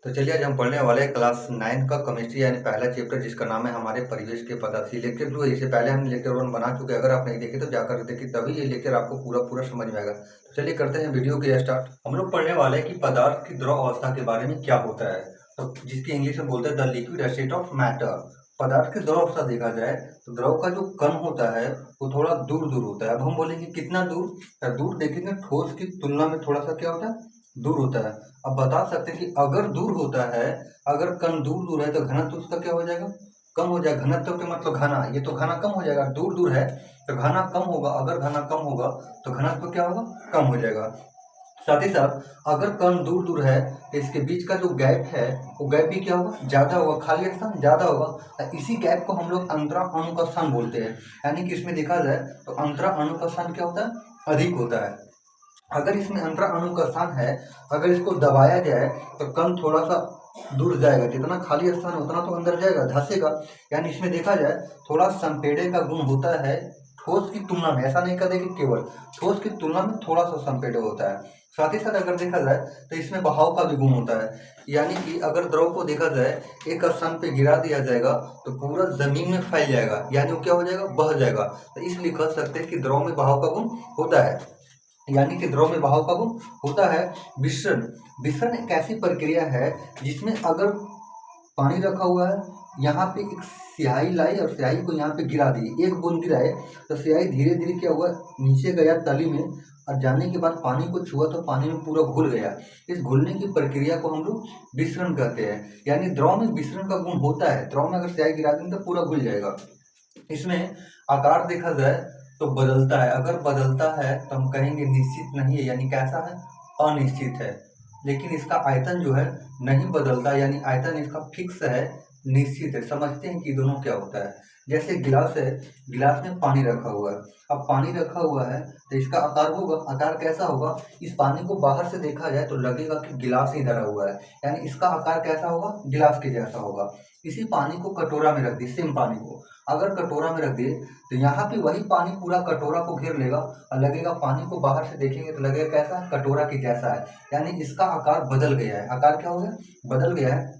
तो चलिए आज हम पढ़ने वाले हैं क्लास 9 का केमिस्ट्री यानी पहला चैप्टर जिसका नाम है हमारे परिवेश के पदार्थ। ये लेक्चर जो है इससे पहले हमने लेक्चर 1 बना चुके हैं। अगर आप नहीं देखे तो जाकर देखें, तभी ये लेक्चर आपको पूरा समझ में आएगा। तो चलिए करते हैं वीडियो के स्टार्ट। हम लोग पढ़ने वाले हैं कि पदार्थ की द्रव अवस्था के बारे में क्या होता है, तो जिसकी इंग्लिश में बोलते हैं the liquid state of matter. पदार्थ की द्रव अवस्था देखा जाए तो द्रव का जो कण होता है वो थोड़ा दूर दूर होता है। अब हम बोलेंगे कितना दूर, दूर देखेंगे ठोस की तुलना में थोड़ा सा क्या होता है, दूर होता है। अब बता सकते हैं कि अगर दूर होता है, अगर कण दूर दूर है तो घनत्व उसका क्या हो जाएगा, कम हो जाएगा। घनत्व के मतलब घना, ये तो घना कम हो जाएगा। दूर दूर है तो घना कम होगा, अगर घना कम होगा तो घनत्व क्या होगा, कम हो जाएगा। साथ ही साथ अगर कण दूर दूर है तो इसके बीच का जो गैप है वो गैप भी क्या होगा, ज्यादा होगा, खाली स्थान ज्यादा होगा। इसी गैप को हम लोग अंतरा अणु का स्थान बोलते हैं। यानी कि इसमें देखा जाए तो अंतरा अणु का स्थान क्या होता है, अधिक होता है। अगर इसमें अंतरा अणु का स्थान है, अगर इसको दबाया जाए तो कण थोड़ा सा दूर जाएगा, जितना खाली स्थान है उतना तो अंदर जाएगा, धंसेगा। यानी इसमें देखा जाए थोड़ा संपेड़े का गुण होता है ठोस की तुलना में। ऐसा नहीं कहते कि केवल ठोस की तुलना में थोड़ा सा संपेड़े होता है। साथ ही साथ अगर देखा जाए तो इसमें बहाव का भी गुण होता है। यानी कि अगर द्रव को देखा जाए एक स्थान पे गिरा दिया जाएगा तो पूरा जमीन में फैल जाएगा, यानी वो क्या हो जाएगा, बह जाएगा। तो इसलिए कह सकते हैं कि द्रव में बहाव का गुण होता है। यानी कि द्रव में बहाव का गुण होता है। विसरण, विसरण एक ऐसी प्रक्रिया है जिसमें अगर पानी रखा हुआ है, यहाँ पे एक स्याही लाई और स्याही को यहाँ पे गिरा दी, एक बूंद गिराए तो स्याही धीरे धीरे क्या हुआ, नीचे गया तली में, और जाने के बाद पानी को छुआ तो पानी में पूरा घुल गया। इस घुलने की प्रक्रिया को हम लोग विसरण कहते हैं। यानी द्रव में विसरण का गुण होता है। द्रव में अगर स्याही गिरा देंगे तो पूरा घुल जाएगा। इसमें आकार देखा जाए तो बदलता है। अगर बदलता है तो हम कहेंगे निश्चित नहीं है, यानी कैसा है, अनिश्चित है। लेकिन इसका आयतन जो है नहीं बदलता, यानी आयतन इसका फिक्स है, निश्चित है। समझते हैं कि दोनों क्या होता है। जैसे गिलास है, गिलास में पानी रखा हुआ है। अब पानी रखा हुआ है तो इसका आकार होगा, आकार कैसा होगा, इस पानी को बाहर से देखा जाए तो लगेगा कि गिलास ही धरा हुआ है, यानी इसका आकार कैसा होगा, गिलास के जैसा होगा। इसी पानी को कटोरा में रख दी, सेम पानी को अगर कटोरा में रख दिए तो यहाँ पे वही पानी पूरा कटोरा को घेर लेगा और लगेगा, पानी को बाहर से देखेंगे तो लगेगा कैसा, कटोरा की जैसा है। यानी इसका आकार बदल गया है। आकार क्या हो गया, बदल गया है।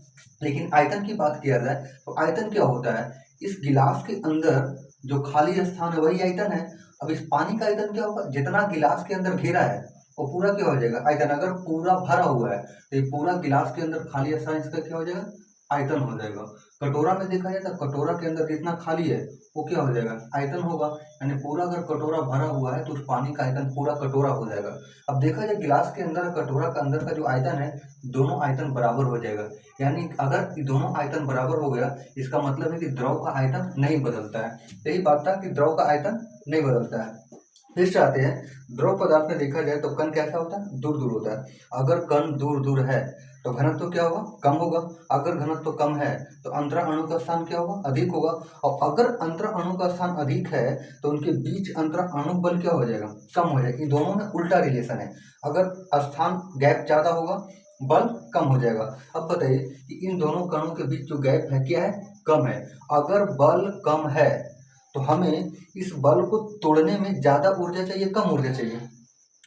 लेकिन आयतन की बात किया जाए तो आयतन क्या होता है, इस गिलास के अंदर जो खाली स्थान है वही आयतन है। अब इस पानी का आयतन क्या होगा, जितना गिलास के अंदर घेरा है वो पूरा क्या हो जाएगा, आयतन। अगर पूरा भरा हुआ है तो ये पूरा गिलास के अंदर खाली स्थान इसका क्या हो जाएगा, आयतन हो जाएगा। कटोरा में देखा जाए तो कटोरा के अंदर जितना खाली है वो क्या हो जाएगा, आयतन होगा। यानी पूरा अगर कटोरा भरा हुआ है तो उस पानी का आयतन पूरा कटोरा हो जाएगा। अब देखा जाए गिलास के अंदर कटोरा का अंदर का जो आयतन है, दोनों आयतन बराबर हो जाएगा। यानी अगर दोनों आयतन बराबर हो गया, इसका मतलब है कि द्रव का आयतन नहीं बदलता है। यही बात था कि द्रव का आयतन नहीं बदलता है। फिर से आते हैं, द्रव पदार्थ में देखा जाए तो कण कैसा होता है, दूर दूर होता है। अगर कण दूर दूर है तो घनत्व क्या होगा, कम होगा। अगर घनत्व कम है तो अंतरा अणु का स्थान क्या होगा, अधिक होगा। और अगर अंतरा अणु का स्थान अधिक है तो उनके बीच अंतरा अणु बल क्या हो जाएगा, कम हो जाएगा। इन दोनों में उल्टा रिलेशन है। अगर स्थान गैप ज्यादा होगा, बल कम हो जाएगा। अब बताइए कि इन दोनों कणों के बीच जो गैप है क्या है, कम है। अगर बल कम है तो हमें इस बल को तोड़ने में ज्यादा ऊर्जा चाहिए, कम ऊर्जा चाहिए,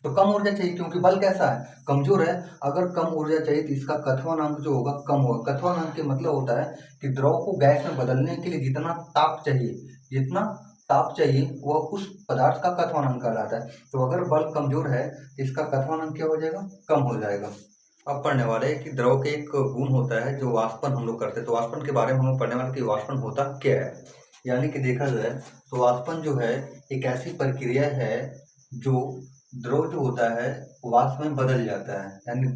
तो कम ऊर्जा चाहिए क्योंकि बल कैसा है, कमजोर है। अगर कम ऊर्जा चाहिए तो इसका कथवानांक जो होगा कम होगा। कथवानांक के मतलब होता है कि द्रव को गैस में बदलने के लिए जितना ताप चाहिए, जितना ताप चाहिए वह उस पदार्थ का कथवानांक कहलाता है। तो अगर बल कमजोर है तो इसका कथवानांक क्या हो जाएगा, कम हो जाएगा। अब पढ़ने वाले हैं कि द्रव के एक गुण होता है जो वाष्पन हम लोग करते हैं। तो वाष्पन के बारे में हम लोग पढ़ने वाले कि वाष्पन होता क्या है। यानी कि देखा जाए तो वाष्पन जो है एक ऐसी प्रक्रिया है जो द्रव जो होता है वाष्प में बदल जाता है। यानी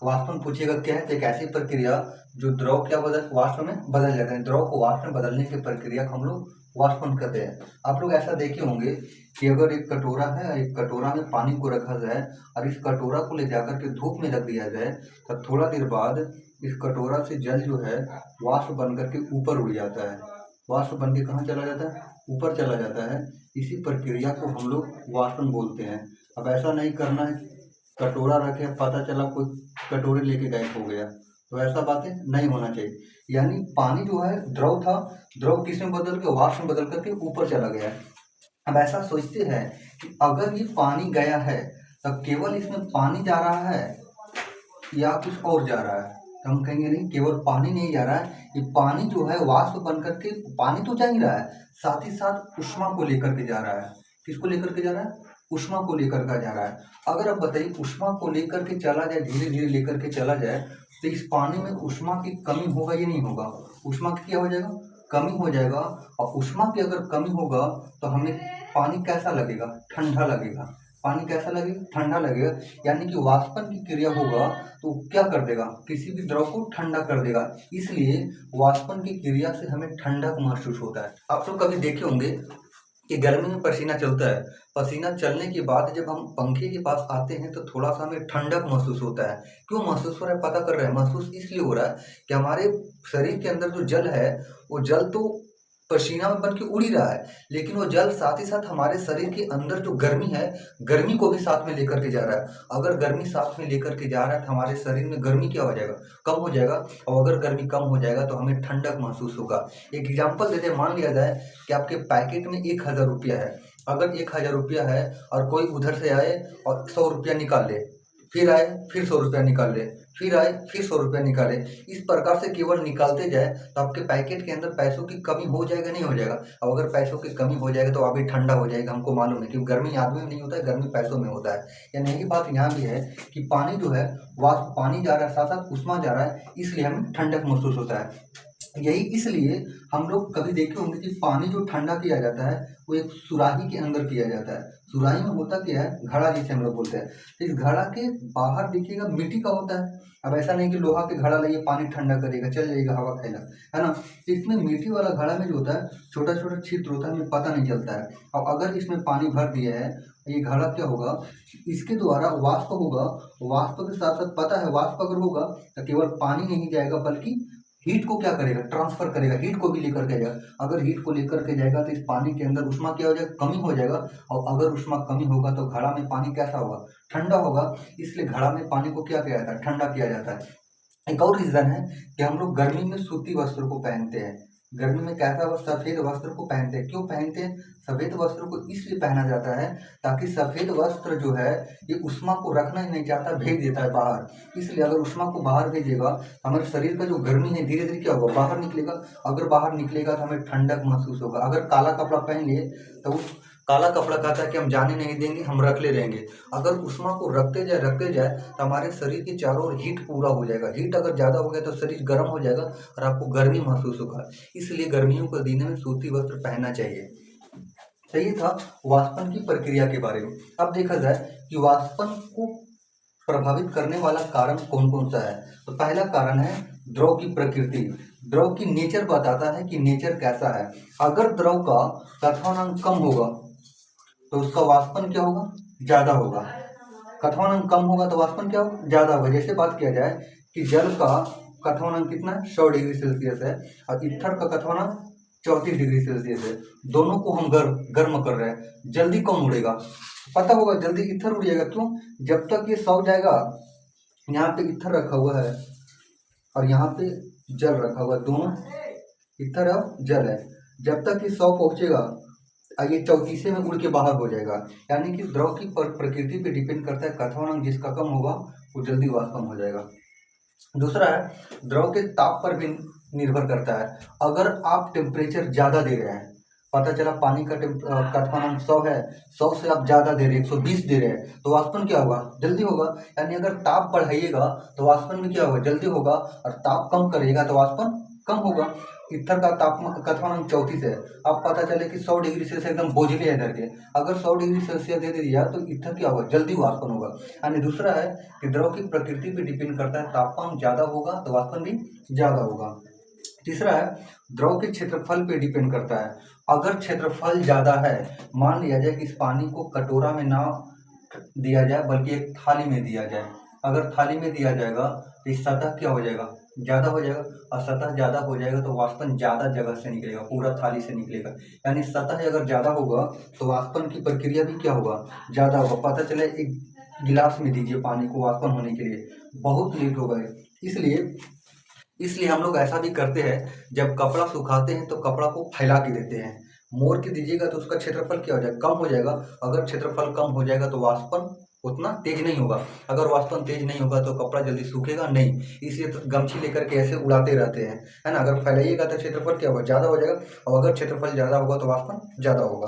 वाष्पन पूछिएगा क्या है, तो एक ऐसी प्रक्रिया जो द्रव क्या बदल, वाष्प में बदल जाता है। द्रव को वाष्प में बदलने की प्रक्रिया को हम लोग वाष्पन कहते हैं। आप लोग ऐसा देखे होंगे कि अगर एक कटोरा है, एक कटोरा में पानी को रखा जाए और इस कटोरा को ले जाकर के धूप में रख दिया जाए तो थोड़ा देर बाद इस कटोरा से जल जो है वाष्प बन करके ऊपर उड़ जाता है। वाष्प बन के कहाँ चला जाता है, ऊपर चला जाता है। इसी प्रक्रिया को हम लोग वाष्पन बोलते हैं। अब ऐसा नहीं करना है कटोरा रखे पता चला कोई कटोरे लेके गायब हो गया, तो ऐसा बातें नहीं होना चाहिए। यानी पानी जो है द्रव था, द्रव किस में बदल के, वाष्प में बदल करके ऊपर चला गया। अब ऐसा सोचते हैं कि अगर ये पानी गया है तब केवल इसमें पानी जा रहा है या कुछ और जा रहा है। तो हम कहेंगे नहीं, केवल पानी नहीं जा रहा है, ये पानी जो है वाष्प बन करके पानी तो जा ही रहा है, साथ ही साथ ऊष्मा को लेकर के जा रहा है। किसको लेकर के जा रहा है? ऊष्मा को लेकर के जा रहा है। अगर आप बताइए ऊष्मा को लेकर के चला जाए, धीरे धीरे लेकर के चला जाए, तो इस पानी में ऊष्मा की कमी होगा या नहीं होगा? ऊष्मा की क्या हो जाएगा? कमी हो जाएगा। और ऊष्मा की अगर कमी होगा तो हमें पानी कैसा लगेगा? ठंडा लगेगा। पानी कैसा लगेगा? ठंडा लगेगा। यानी कि वाष्पन की क्रिया होगा तो क्या कर देगा? किसी भी द्रव को ठंडा कर देगा। इसलिए वाष्पन की क्रिया से हमें ठंडक महसूस होता है। आप लोग कभी देखे होंगे कि गर्मी में पसीना चलता है, पसीना चलने के बाद जब हम पंखे के पास आते हैं तो थोड़ा सा हमें ठंडक महसूस होता है। क्यों महसूस हो रहा है पता कर रहे हैं? महसूस इसलिए हो रहा है कि हमारे शरीर के अंदर जो जल है, वो जल तो पसीना में बन के उड़ ही रहा है, लेकिन वो जल साथ ही साथ हमारे शरीर के अंदर जो गर्मी है, गर्मी को भी साथ में लेकर के जा रहा है। अगर गर्मी साथ में लेकर के जा रहा है तो हमारे शरीर में गर्मी क्या हो जाएगा? कम हो जाएगा। और अगर गर्मी कम हो जाएगा तो हमें ठंडक महसूस होगा। एक एग्जाम्पल देते हैं, मान लिया जाए कि आपके पैकेट में 1000 रुपया है। अगर 1000 रुपया है और कोई उधर से आए और 100 रुपया निकाल ले, फिर आए फिर 100 रुपया निकाल ले, फिर आए फिर 100 रुपया निकाले, इस प्रकार से केवल निकालते जाए तो आपके पैकेट के अंदर पैसों की कमी हो जाएगा नहीं हो जाएगा? अब अगर पैसों की कमी हो जाएगा तो अभी ठंडा हो जाएगा, हमको मालूम है, क्योंकि गर्मी आदमी में नहीं होता है, गर्मी पैसों में होता है। यानी यही बात यहाँ भी है कि पानी जो है, वाष्प पानी जा रहा है, साथ साथ ऊष्मा जा रहा है, इसलिए हमें ठंडक महसूस होता है। यही इसलिए हम लोग कभी देखे होंगे कि पानी जो ठंडा किया जाता है वो एक सुराही के अंदर किया जाता है। सुराही में होता क्या है? घड़ा, जिसे हम लोग बोलते हैं। तो इस घड़ा के बाहर देखिएगा मिट्टी का होता है। अब ऐसा नहीं कि लोहा के घड़ा लाइए पानी ठंडा करेगा, चल जाएगा हवा खाएगा, है ना? तो इसमें मिट्टी वाला घड़ा में जो होता है, छोटा छोटा छिद्र होता है, हमें पता नहीं चलता है। और अगर इसमें पानी भर दिया है, ये घड़ा क्या होगा? इसके द्वारा वाष्प होगा। वाष्प के साथ साथ पता है, वाष्प अगर होगा तो केवल पानी नहीं जाएगा बल्कि हीट को क्या करेगा? ट्रांसफर करेगा, हीट को भी लेकर के जाएगा। अगर हीट को लेकर के जाएगा तो इस पानी के अंदर ऊष्मा क्या हो जाएगा? कमी हो जाएगा। और अगर ऊष्मा कमी होगा तो घड़ा में पानी कैसा होगा? ठंडा होगा। इसलिए घड़ा में पानी को क्या किया जाता है? ठंडा किया जाता है। एक और रीजन है कि हम लोग गर्मी में सूती वस्त्र को पहनते हैं। गर्मी में कैसा वस्त्र? सफेद वस्त्र को पहनते हैं। क्यों पहनते हैं? सफेद वस्त्र को इसलिए पहना जाता है ताकि सफेद वस्त्र जो है ये ऊष्मा को रखना ही नहीं चाहता, भेज देता है बाहर। इसलिए अगर ऊष्मा को बाहर भेजेगा, हमारे शरीर का जो गर्मी है धीरे धीरे क्या होगा? बाहर निकलेगा। अगर बाहर निकलेगा तो हमें ठंडक महसूस होगा। अगर काला कपड़ा पहन लिए तो उस काला कपड़ा कहता है कि हम जाने नहीं देंगे, हम रख ले रहेंगे। अगर ऊष्मा को रखते जाए तो हमारे शरीर के चारों ओर हीट पूरा हो जाएगा। हीट अगर ज़्यादा हो गया तो शरीर गर्म हो जाएगा और आपको गर्मी महसूस होगा। इसलिए गर्मियों के दिनों में सूती वस्त्र पहनना चाहिए। तो ये था वाष्पन की प्रक्रिया के बारे में। अब देखा जाए कि वाष्पन को प्रभावित करने वाला कारण कौन कौन सा है। तो पहला कारण है द्रव की प्रकृति। द्रव की नेचर बताता है कि नेचर कैसा है। अगर द्रव का कथनांक कम होगा तो उसका वाष्पन क्या होगा? ज़्यादा होगा। कथनांक कम होगा तो वाष्पन क्या होगा? ज़्यादा होगा। जैसे बात किया जाए कि जल का कथनांक कितना है? 100 डिग्री सेल्सियस है और ईथर का कथनांक 34 डिग्री सेल्सियस है। दोनों को हम गर्म कर रहे हैं, जल्दी कौन उड़ेगा? पता होगा जल्दी ईथर उड़ जाएगा। क्यों? जब तक ये 100 जाएगा, यहाँ पे ईथर रखा हुआ है और यहाँ पे जल रखा हुआ है, दोनों ईथर और जल है। जब तक ये 100 पहुँचेगा, ये 34 में उड़ के बाहर हो जाएगा। यानी कि द्रव की प्रकृति पे डिपेंड करता है। कथनांक जिसका कम होगा वो जल्दी वाष्पन हो जाएगा। दूसरा है द्रव के ताप पर भी निर्भर करता है। अगर आप टेम्परेचर ज़्यादा दे रहे हैं, पता चला पानी का कथनांक 100 है, 100 से आप ज़्यादा दे रहे हैं, 120 दे रहे हैं, तो वाष्पन क्या होगा? जल्दी होगा। यानी अगर ताप बढ़ाइएगा तो वाष्पन में क्या होगा? जल्दी होगा। और ताप कम करिएगा तो वाष्पन कम होगा। ईथर का तापमान कथनांक 34 है। अब पता चले कि 100 डिग्री सेल्सियस एकदम बोझिले है इधर के, अगर 100 डिग्री सेल्सियस दे दिया तो ईथर क्या होगा? जल्दी वाष्पन होगा। यानी दूसरा है कि द्रव की प्रकृति पे डिपेंड करता है। तापमान ज़्यादा होगा तो वाष्पन भी ज़्यादा होगा। तीसरा है द्रव के क्षेत्रफल पे डिपेंड करता है। अगर क्षेत्रफल ज़्यादा है, मान लिया जाए कि इस पानी को कटोरा में ना दिया जाए बल्कि एक थाली में दिया जाए। अगर थाली में दिया जाएगा तो इस सतह क्या हो जाएगा? ज़्यादा हो जाएगा। और सतह ज़्यादा हो जाएगा तो वाष्पन ज़्यादा जगह से निकलेगा, पूरा थाली से निकलेगा। यानी सतह अगर ज़्यादा होगा तो वाष्पन की प्रक्रिया भी क्या होगा? ज़्यादा होगा। पता चले एक गिलास में दीजिए पानी को वाष्पन होने के लिए, बहुत लेट होगा। इसलिए हम लोग ऐसा भी करते हैं, जब कपड़ा सुखाते हैं तो कपड़ा को फैला के देते हैं। मोड़ के दीजिएगा तो उसका क्षेत्रफल क्या हो जाएगा? कम हो जाएगा। अगर क्षेत्रफल कम हो जाएगा तो वाष्पन उतना तेज नहीं होगा। अगर वाष्पन तेज नहीं होगा तो कपड़ा जल्दी सूखेगा नहीं, इसलिए तो गमछी लेकर के ऐसे उड़ाते रहते हैं, है ना। अगर फैलाइएगा तो क्षेत्रफल क्या होगा, ज़्यादा हो जाएगा, और अगर क्षेत्रफल ज़्यादा होगा तो वाष्पन ज़्यादा होगा।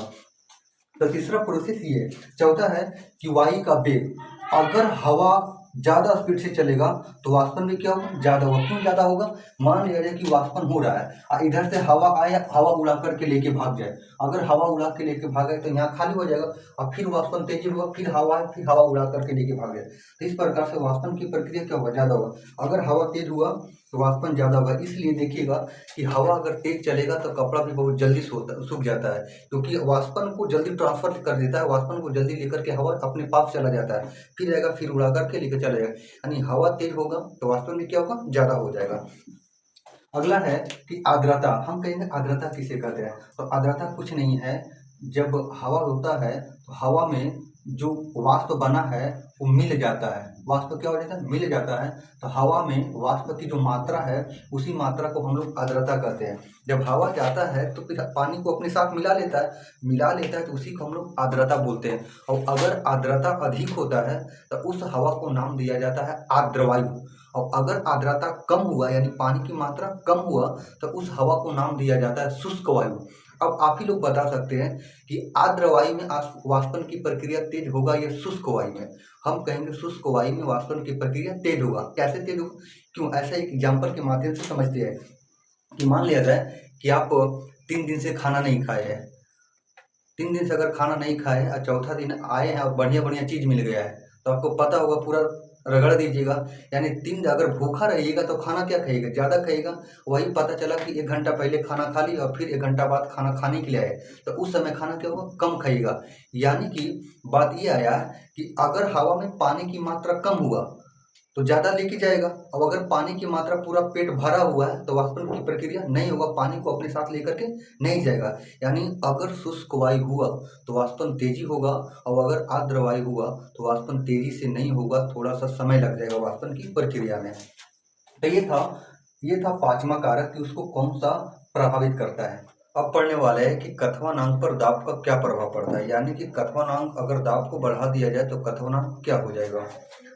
तो तीसरा प्रोसेस ये है। चौथा है कि वायु का वेग, अगर हवा ज़्यादा स्पीड से चलेगा तो वाष्पन भी क्या होगा, ज़्यादा होगा। क्यों ज़्यादा होगा, मान लिया जाए कि वाष्पन हो रहा है और इधर से हवा आया, हवा उड़ा करके लेके भाग जाए। अगर हवा उड़ा के लेके भागे तो यहाँ खाली हो जाएगा, और फिर वाष्पन तेजी होगा, फिर हवा है, फिर हवा उड़ा करके लेके भाग जाए। तो इस प्रकार से वाष्पन की प्रक्रिया क्या होगा, ज़्यादा होगा। अगर हवा तेज हुआ तो वाष्पन ज़्यादा होगा। इसलिए देखिएगा कि हवा अगर तेज चलेगा तो कपड़ा भी बहुत जल्दी सूख जाता है, क्योंकि वाष्पन को जल्दी ट्रांसफर कर देता है, वाष्पन को जल्दी लेकर के हवा अपने पास चला जाता है, फिर आएगा, फिर उड़ा करके लेकर चला जाएगा। यानी हवा तेज होगा तो वाष्पन भी क्या होगा, ज़्यादा हो जाएगा। अगला है कि आर्द्रता। हम कहेंगे आर्द्रता किसे कहते हैं, तो आर्द्रता कुछ नहीं है, जब हवा होता है तो हवा में जो वाष्प बना है वो मिल जाता है। वाष्प क्या हो जाता है, मिल जाता है। तो हवा में वाष्प की जो मात्रा है उसी मात्रा को हम लोग आर्द्रता कहते हैं। जब हवा जाता है तो फिर पानी को अपने साथ मिला लेता है तो उसी को हम लोग आर्द्रता बोलते हैं। और अगर आर्द्रता अधिक होता है तो उस हवा को नाम दिया जाता है आर्द्र वायु। और अगर आर्द्रता कम हुआ यानी पानी की मात्रा कम हुआ तो उस हवा को नाम दिया जाता है शुष्क वायु। अब आप ही लोग बता सकते हैं कि आर्द्र वायु में वाष्पन की प्रक्रिया तेज होगा या शुष्क वायु में। हम कहेंगे शुष्क वायु में वाष्पन की प्रक्रिया तेज होगा। कैसे तेज होगा, क्यों, ऐसा एक एग्जाम्पल के माध्यम से समझते हैं कि मान लिया जाए कि आप 3 दिन से खाना नहीं खाए हैं। 3 दिन से अगर खाना नहीं खाए और चौथा दिन आए हैं और बढ़िया बढ़िया चीज़ मिल गया है तो आपको पता होगा, पूरा रगड़ दीजिएगा। यानी 3 दिन अगर भूखा रहिएगा तो खाना क्या खाइएगा, ज़्यादा खाइएगा। वही पता चला कि 1 घंटा पहले खाना खा लिया और फिर 1 घंटा बाद खाना खाने के लिए आए तो उस समय खाना क्या होगा, कम खाइएगा। यानी कि बात ये आया कि अगर हवा में पानी की मात्रा कम हुआ तो ज़्यादा लेके जाएगा। अब अगर पानी की मात्रा पूरा पेट भरा हुआ है तो वाष्पन की प्रक्रिया नहीं होगा, पानी को अपने साथ लेकर के नहीं जाएगा। यानी अगर शुष्क वायु हुआ तो वाष्पन तेजी होगा, और अगर आर्द्र वायु हुआ तो वाष्पन तेजी से नहीं होगा, थोड़ा सा समय लग जाएगा वाष्पन की प्रक्रिया में। तो ये था पांचवा कारक कि उसको कौन सा प्रभावित करता है। अब पढ़ने वाले हैं कि कथवानांक पर दाब का क्या प्रभाव पड़ता है। यानी कि कथवानांक अगर दाब को बढ़ा दिया जाए तो कथवानांक क्या हो जाएगा।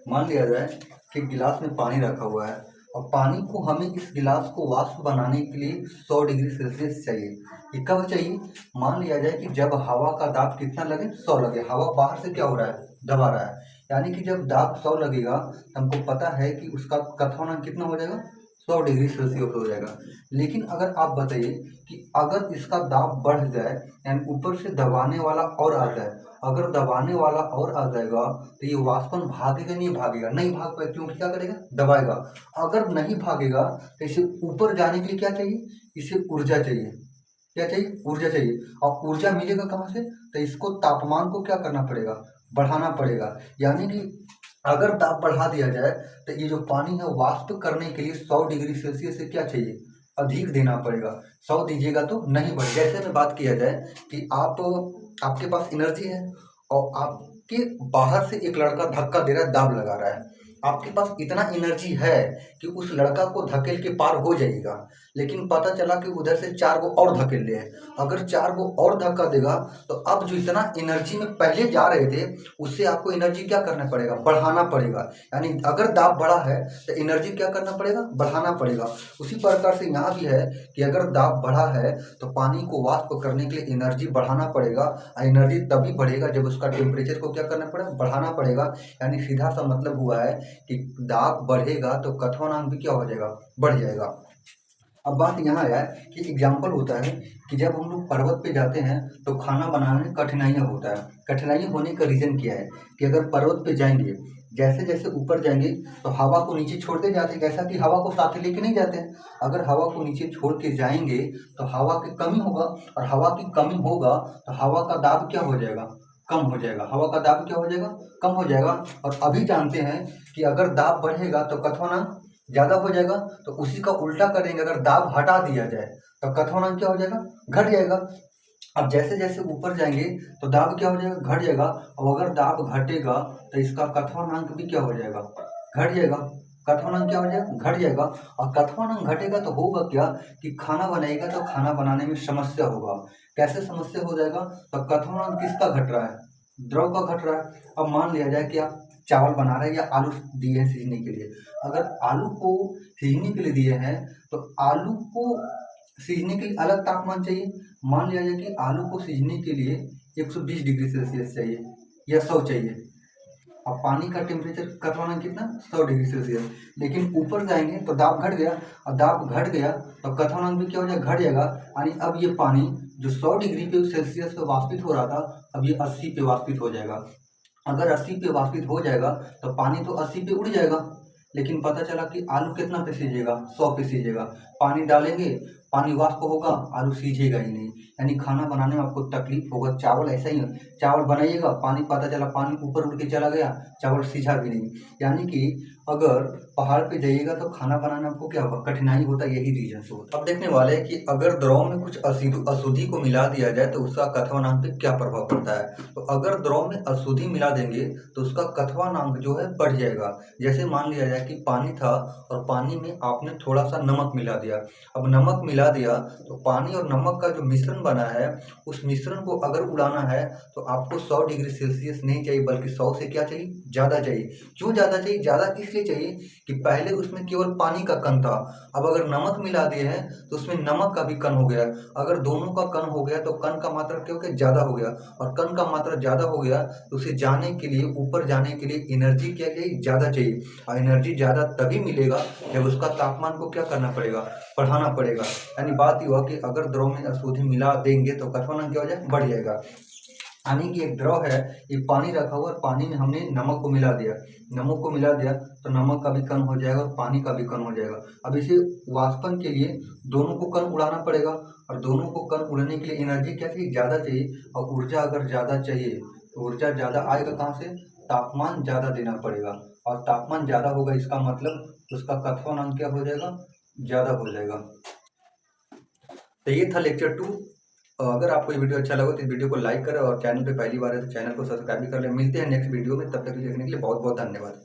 मान लिया जाए कि गिलास में पानी रखा हुआ है और पानी को हमें इस गिलास को वाष्प बनाने के लिए 100 डिग्री सेल्सियस चाहिए। ये कब चाहिए, मान लिया जाए कि जब हवा का दाब कितना लगे, 100 लगे। हवा बाहर से क्या हो रहा है, दबा रहा है। यानी कि जब दाब 100 लगेगा तो हमको पता है कि उसका कथवानांक कितना हो जाएगा, 100 डिग्री सेल्सियस हो जाएगा। लेकिन अगर आप बताइए कि अगर इसका दाब बढ़ जाए यानी ऊपर से दबाने वाला और आ जाए, अगर दबाने वाला और आ जाएगा तो ये वाष्पन भागेगा, नहीं भागेगा, नहीं भाग पाएगा, क्योंकि क्या करेगा, दबाएगा। अगर नहीं भागेगा तो इसे ऊपर जाने के लिए क्या चाहिए, इसे ऊर्जा चाहिए। क्या चाहिए, ऊर्जा चाहिए। और ऊर्जा मिलेगा कहाँ से, तो इसको तापमान को क्या करना पड़ेगा, बढ़ाना पड़ेगा। यानी कि अगर ताप बढ़ा दिया जाए तो ये जो पानी है वाष्प करने के लिए 100 डिग्री सेल्सियस से क्या चाहिए, अधिक देना पड़ेगा। 100 दीजिएगा तो नहीं बढ़। जैसे में बात किया जाए कि आपके पास एनर्जी है और आपके बाहर से एक लड़का धक्का दे रहा है, दाब लगा रहा है। आपके पास इतना एनर्जी है कि उस लड़का को धकेल के पार हो जाएगा, लेकिन पता चला कि उधर से 4 गो और धकेल ले। अगर 4 गो और धक्का देगा तो अब जो इतना एनर्जी में पहले जा रहे थे उससे आपको एनर्जी क्या करना पड़ेगा, बढ़ाना पड़ेगा। यानी अगर दाब बढ़ा है तो एनर्जी क्या करना पड़ेगा, बढ़ाना पड़ेगा। उसी प्रकार से यहाँ भी है कि अगर दाब बढ़ा है तो पानी को वाष्प करने के लिए एनर्जी बढ़ाना पड़ेगा। एनर्जी तभी बढ़ेगा जब उसका टेम्परेचर को क्या करना पड़ेगा, बढ़ाना पड़ेगा। यानी सीधा सा मतलब हुआ है कि दाब बढ़ेगा तो कथवानांक भी क्या हो जाएगा, बढ़ जाएगा। अब बात यहाँ है कि एग्जाम्पल होता है कि जब हम लोग पर्वत पे जाते हैं तो खाना बनाने में कठिनाइयाँ होता है। कठिनाई होने का रीज़न क्या है कि अगर पर्वत पे जाएंगे, जैसे जैसे ऊपर जाएंगे तो हवा को नीचे छोड़ते जाते हैं, जैसा कि हवा को साथ लेके नहीं जाते हैं। अगर हवा को नीचे छोड़ के जाएंगे तो हवा की कमी होगा, और हवा की कमी होगा तो हवा का दाब क्या हो जाएगा, कम हो जाएगा। हवा का दाब क्या हो जाएगा, कम हो जाएगा। और अभी जानते हैं कि अगर दाब बढ़ेगा तो कथवानांक ज़्यादा हो जाएगा। तो उसी का उल्टा करेंगे, अगर दाब हटा दिया जाए तो कथवानांक क्या हो जाएगा, घट जाएगा। अब जैसे जैसे ऊपर जाएंगे तो दाब क्या हो जाएगा, घट जाएगा। और अगर दाब घटेगा तो इसका कथवानांक भी क्या हो जाएगा, घट जाएगा। कथवानांक क्या हो जाएगा, घट जाएगा। और कथवानांक घटेगा तो होगा क्या कि खाना बनाएगा तो खाना बनाने में समस्या होगा। कैसे समस्या हो जाएगा, तो कथवानांक किसका घट रहा है, द्रव का घट रहा है। अब मान लिया जाए कि आप चावल बना रहे हैं या आलू दिए हैं सीझने के लिए। अगर आलू को सीझने के लिए दिए हैं तो आलू को सीझने के लिए अलग तापमान चाहिए। मान लिया जाए कि आलू को सीझने के लिए 120 डिग्री सेल्सियस चाहिए या 100 चाहिए। अब पानी का टेम्परेचर करवाना कितना, 100 डिग्री सेल्सियस। लेकिन ऊपर जाएंगे तो दाब घट गया, और दाब घट गया तो कथनांक भी क्या हो जाएगा, घट जाएगा। यानी अब ये पानी जो 100 डिग्री पे सेल्सियस पे वाष्पित हो रहा था, अब ये 80 पे वाष्पित हो जाएगा। अगर 80 पे वाष्पित हो जाएगा तो पानी तो 80 पे उड़ जाएगा। लेकिन पता चला कि आलू कितना पे सीझेगा, 100 पे सीझेगा। पानी डालेंगे, पानी वाष्प होगा, आलू सीझेगा ही नहीं। यानी खाना बनाने में आपको तकलीफ होगा। चावल ऐसा ही है, चावल बनाइएगा, पानी पता चला पानी ऊपर उड़ के चला गया, चावल सीझा भी नहीं। यानी कि अगर पहाड़ पे जाइएगा तो खाना बनाने में आपको क्या होगा, कठिनाई होता है। यही रीजन से होता है। अब देखने वाले हैं कि अगर द्रव में कुछ अशुद्धि को मिला दिया जाए तो उसका कथवानांक पे क्या प्रभाव पड़ता है। तो अगर द्रव में अशुद्धि मिला देंगे तो उसका कथवानांक जो है बढ़ जाएगा। जैसे मान लिया जाए कि पानी था और पानी में आपने थोड़ा सा नमक मिला दिया। अब नमक मिला दिया तो पानी और नमक का जो मिश्रण बना है, उस मिश्रण को अगर उड़ाना है तो आपको 100 डिग्री सेल्सियस नहीं चाहिए, बल्कि 100 से क्या चाहिए, ज़्यादा चाहिए। क्यों ज़्यादा चाहिए, ज़्यादा इसलिए चाहिए कि पहले उसमें केवल पानी का कण था। अब अगर नमक मिला दिए हैं तो उसमें नमक का भी कण हो गया। अगर दोनों का कण हो गया तो कण का मात्रा क्या हो गया, ज़्यादा हो गया। और कण का मात्रा ज़्यादा हो गया तो उसे जाने के लिए, ऊपर जाने के लिए एनर्जी क्या चाहिए, ज़्यादा चाहिए। और एनर्जी ज़्यादा तभी मिलेगा जब उसका तापमान को क्या करना पड़ेगा, बढ़ाना पड़ेगा। यानी बात ये हुआ कि अगर द्रव में अशुद्धि मिला देंगे तो कथवानांक क्या हो जाए, बढ़ जाएगा। यानी कि एक द्रव है, ये पानी रखा हुआ है, पानी में हमने नमक को मिला दिया। नमक को मिला दिया तो नमक का भी कण हो जाएगा और पानी का भी कण हो जाएगा। अब इसे वाष्पन के लिए दोनों को कण उड़ाना पड़ेगा, और दोनों को कण उड़ने के लिए एनर्जी क्या चाहिए, ज़्यादा चाहिए। और ऊर्जा अगर ज़्यादा चाहिए तो ऊर्जा ज़्यादा आएगा कहाँ से, तापमान ज़्यादा देना पड़ेगा। और तापमान ज़्यादा होगा, इसका मतलब उसका कथवानांक क्या हो जाएगा, ज़्यादा हो जाएगा। तो ये था लेक्चर 2। अगर आपको ये वीडियो अच्छा लगा तो इस वीडियो को लाइक करें, और चैनल पे पहली बार है तो चैनल को सब्सक्राइब भी कर लें। मिलते हैं नेक्स्ट वीडियो में, तब तक देखने के लिए बहुत बहुत धन्यवाद।